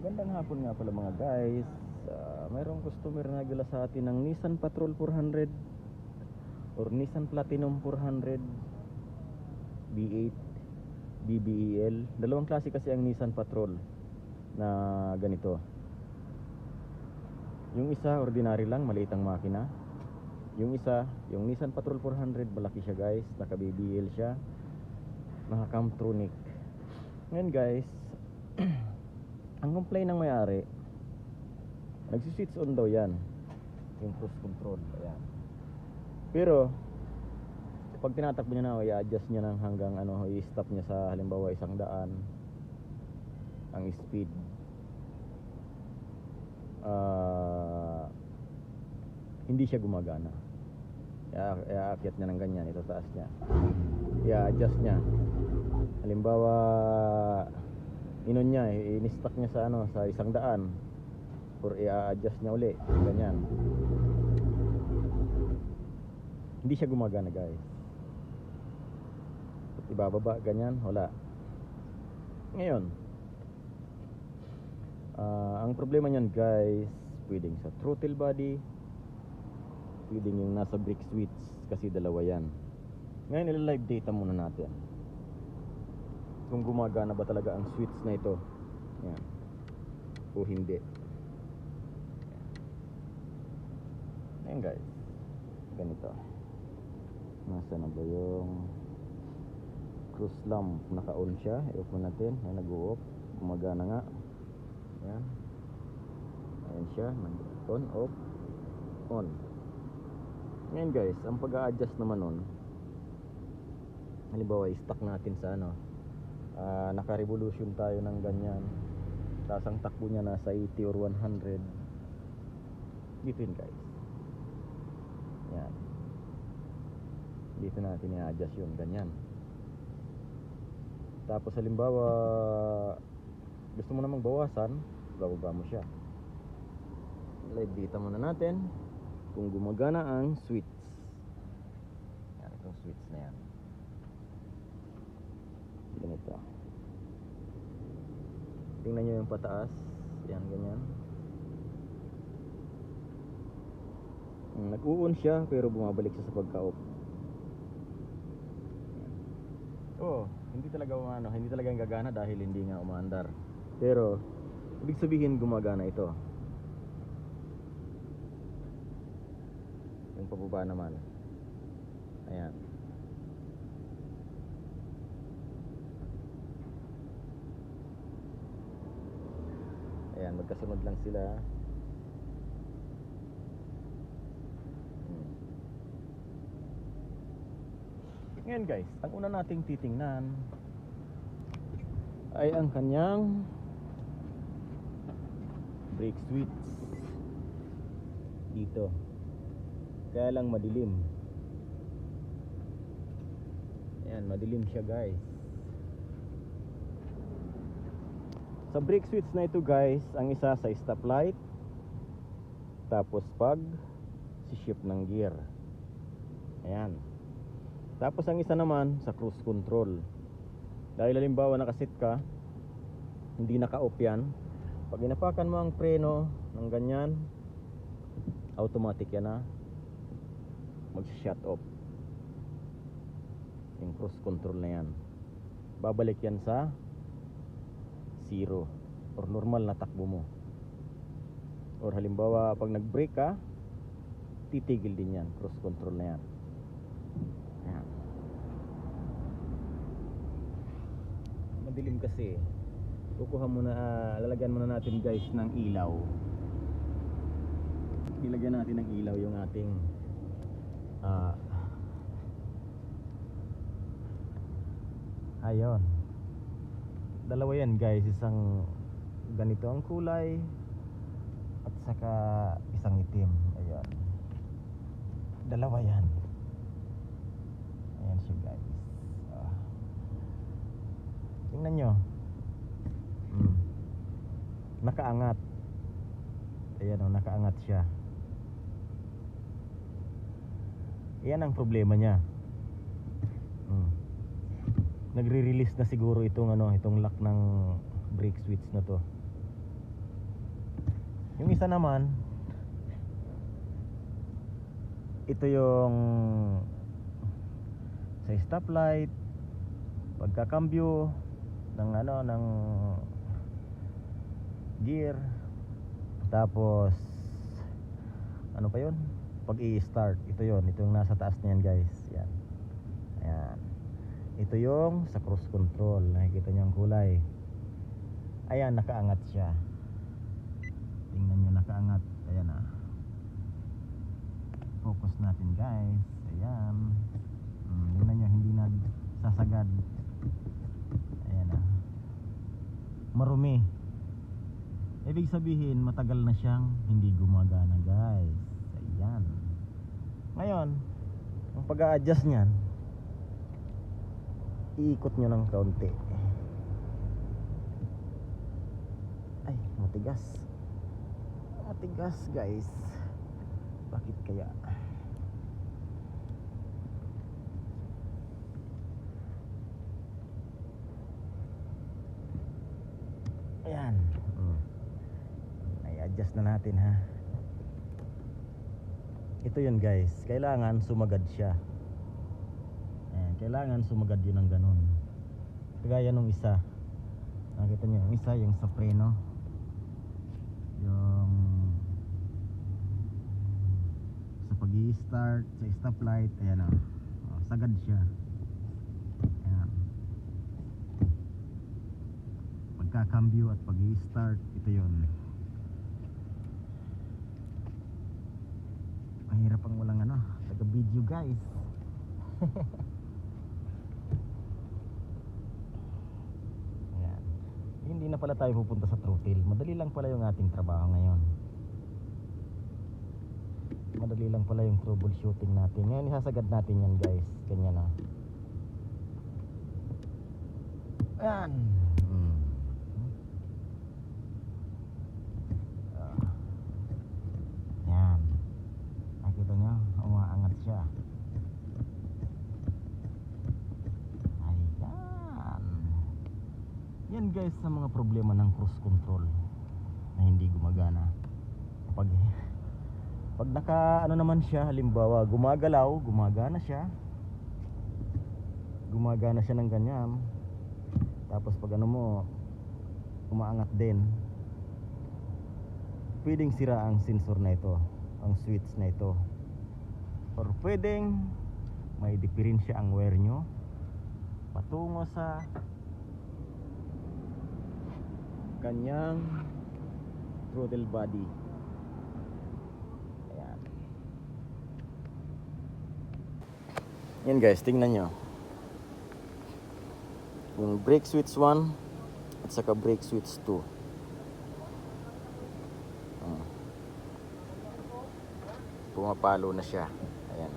Magandang hapon nga pala mga guys. Mayroong customer na nagdala sa atin ng Nissan Patrol 400 or Nissan Platinum 400 V8 BBEL. Dalawang klase kasi ang Nissan Patrol na ganito. Yung isa ordinary lang, maliit ang makina. Yung isa, yung Nissan Patrol 400, malaki siya guys, naka BBL siya, naka Camtronic. Ngayon guys, ang complaint ng may-ari, nagsi-switch on daw yan, yung cruise control. Ayan. Pero pag tinatakbo niya na, i-adjust niya ng hanggang i-stop niya sa halimbawa 100 ang speed. Hindi siya gumagana. I-aakyat niya ng ganyan, ito taas niya, i-adjust niya. Halimbawa inon niya, i-stock niya sa sa 100 or i-adjust niya uli, ganyan. Hindi siya gumagana guys. At ibababa, ganyan, wala. Ngayon, ang problema niyan guys, pwedeng sa throttle body, pwedeng yung nasa brake switch, kasi dalawa yan. Ngayon i-live data muna natin kung gumagana ba talaga ang switch na ito, yan, o hindi. Ayan guys, ganito. Nasa na ba yung cruise lamp? Naka-on siya, i-open natin. Ayan, nag-o-off, gumagana nga. Ayan, ayan siya, on, off, on. Ngayon guys, ang pag-a-adjust naman nun, halimbawa i-stock natin sa naka-revolution tayo ng ganyan, tapos ang takbo niya nasa 80 or 100, dito yun guys. Yan, dito natin i-adjust yun, ganyan. Tapos halimbawa gusto mo namang bawasan, bababa mo siya. Live data muna natin kung gumagana ang switch. Yan, itong switch na yan, ganito. Tingnan nyo yung pataas, yan, ganyan. Nag-u-on siya pero bumabalik siya sa pagka-off. Hindi talaga hindi talaga yung gagana dahil hindi nga umaandar. Pero ibig sabihin gumagana ito. Yung pababa naman, ayan. Ayan, magkasunod lang sila. Ngayon guys, ang una nating titingnan ay ang kanyang brake switch dito. Kaya lang madilim. Ayan, madilim siya guys. Sa brake switch na ito guys, ang isa sa stoplight, tapos pag si-shift ng gear. Ayan. Tapos ang isa naman sa cruise control. Dahil halimbawa nakasit ka, hindi naka-off yan, pag inapakan mo ang preno ng ganyan, automatic yan na mag-shut off yung cruise control na yan. Babalik yan sa 0 or normal na takbo mo. Or halimbawa pag nag-brake ka, titigil din yan, cruise control na yan. Ayan. Madilim kasi. Kukuha muna, lalagyan muna natin guys ng ilaw. Ilagyan natin ng ilaw yung ating ayun, dalawa yan guys, isang ganito ang kulay at saka isang itim. Ayun, dalawa yan. Ayan siya guys. Tingnan nyo, nakaangat. Ayan o, nakaangat siya. Yan ang problema niya. Nagre-release na siguro itong itong lock ng brake switch na to. Yung isa naman, ito yung sa stoplight, pagkakambyo ng ng gear, tapos ano pa yun, pag i-start, ito yung nasa taas niyan guys. Yan, ayan, ito yung sa cruise control. Nakikita niyo ang kulay, ayan, nakaangat siya. Tingnan niyo, nakaangat. Ayan focus natin guys. Ayan, tingnan niyo, hindi nagsasagad. Ayan marumi. Ibig sabihin matagal na siyang hindi gumagana guys. Ayan. Ngayon, ang pag-a-adjust niyan, iikot nyo ng kaunti. Ay, matigas. Matigas guys. Bakit kaya? Ayan. I-adjust na natin ha. Ito yun guys, kailangan sumagad siya. Ayan, kailangan sumagad yun ng ganun. Kagaya nung isa, nakita nyo yung isa, yung sa preno, yung sa pag-i-start, sa stoplight. Ayan sagad siya. Ayan, pagkakambyo at pag-i-start, ito yun. Mahirap ang walang taga-video guys. Ayan. Hindi na pala tayo pupunta sa throttle. Madali lang pala yung ating trabaho ngayon. Madali lang pala yung troubleshooting natin. Ngayon isasagad natin yan guys. Ganyan Ayan. Ayan. Nakita nyo, umaangat siya. Ayan. Yan guys sa mga problema ng cruise control na hindi gumagana. Pag naka naman siya, halimbawa gumagalaw, gumagana siya ng ganyan. Tapos pag mo, umaangat din, pwedeng sira ang sensor na ito, ang switch na ito, or pwedeng may diferensya ang wire nyo patungo sa kanyang throttle body. Ayan. Yan guys, tingnan nyo yung brake switch 1 at saka brake switch 2. Pumapalo na siya. Ayan.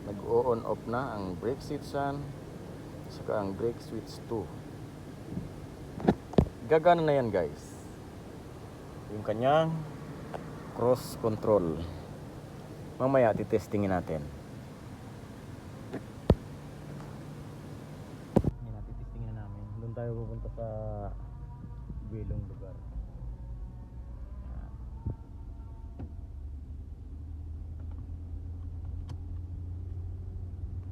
Nag-on off na ang brake switch 1 saka ang brake switch 2. Gagana na yan guys, yung kanyang cross control. Mamaya titestingin natin. Yan, titestingin na namin. Doon tayo pupunta sa bilong lugar.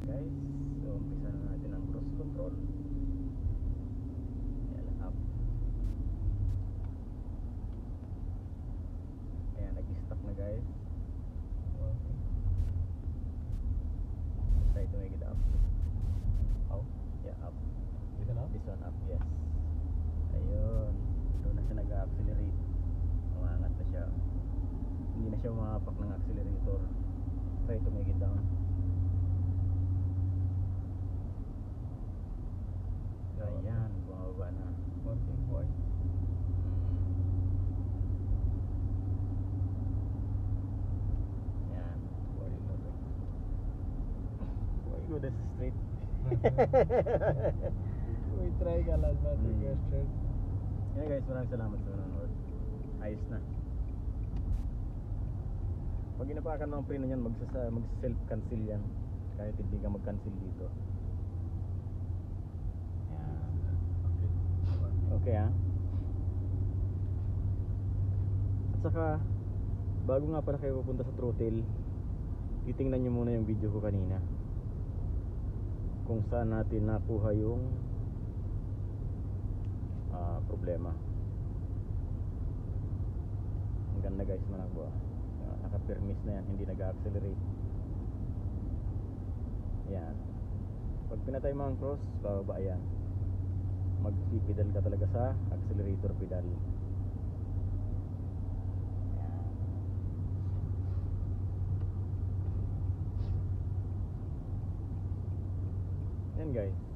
Guys, so umpisa na natin ang cruise control. Ayan, up. Ayan, nag-stop na guys. Okay. Try to make it up. How? Yeah, up. This one up? This one up, yes. Ayun, doon na siya nag-accelerate. Umangat na siya. Hindi na siya umapak ng accelerator. Try to make it down. Ayan, bumaba na. Working boy. Ayan. Why go this straight? We try ka lang natin straight. Yeah guys, maraming salamat sa nanonood. Ayos na. Pag inapakan mo ang preno niyan, mag-self-cancel yan. Kahit hindi ka mag-cancel dito. Okay ha. saka bago nga pala kayo pupunta sa throttle, titingnan nyo muna yung video ko kanina kung saan natin nakuha yung problema. Ang ganda guys manakbo. Naka-permis na yan, hindi nag-accelerate. Yan. Pag pinatay mo ang cross, bababa yan. Mag-pedal ka talaga sa accelerator pedal. Yan guys.